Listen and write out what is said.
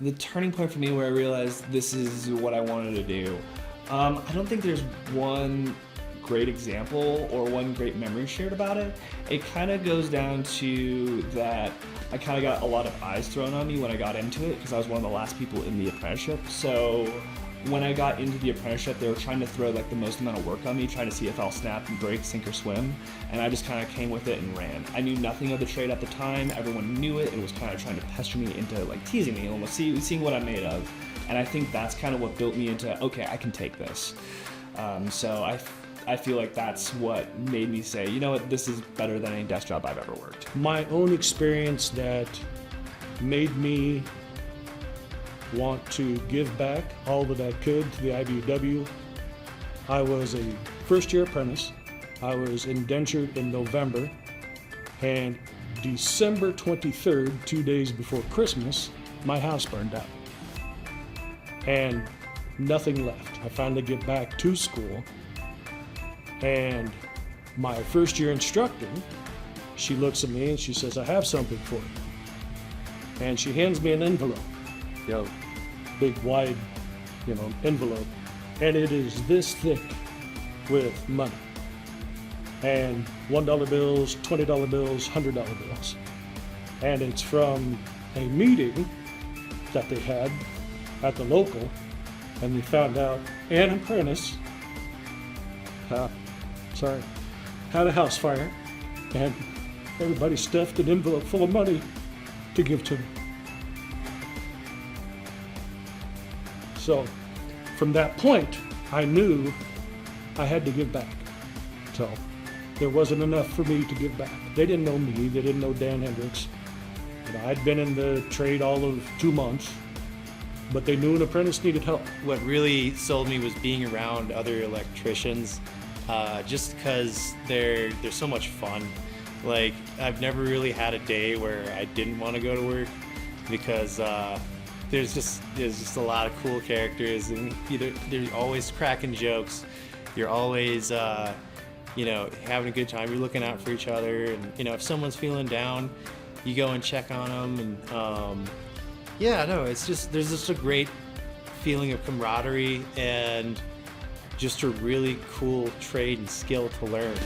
the turning point for me where I realized this is what I wanted to do. I don't think there's one great example or one great memory shared about it. It kind of goes down to that I kind of got a lot of eyes thrown on me when I got into it because I was one of the last people in the apprenticeship. So when I got into the apprenticeship, they were trying to throw like the most amount of work on me, trying to see if I'll snap and break, sink or swim. And I just kind of came with it and ran. I knew nothing of the trade at the time. Everyone knew it. It was kind of trying to pester me into like teasing me, almost seeing what I'm made of. And I think that's kind of what built me into, okay, I can take this. So I feel like that's what made me say, you know what, this is better than any desk job I've ever worked. My own experience that made me want to give back all that I could to the IBEW. I was a first-year apprentice. I was indentured in November, and December 23rd, 2 days before Christmas, my house burned out. And nothing left. I finally get back to school, and my first-year instructor, she looks at me and she says, I have something for you. And she hands me an envelope. Big wide, envelope, and it is this thick with money, and $1 bills, $20 bills, $100 bills, and it's from a meeting that they had at the local, and they found out an apprentice, had a house fire, and everybody stuffed an envelope full of money to give to me. So from that point, I knew I had to give back. So there wasn't enough for me to give back. They didn't know me. They didn't know Dan Hendricks. I'd been in the trade all of 2 months, but they knew an apprentice needed help. What really sold me was being around other electricians, just because they're so much fun. Like, I've never really had a day where I didn't want to go to work because there's just a lot of cool characters, and they're always cracking jokes. You're always having a good time. You're looking out for each other, and if someone's feeling down, you go and check on them. And there's just a great feeling of camaraderie and just a really cool trade and skill to learn.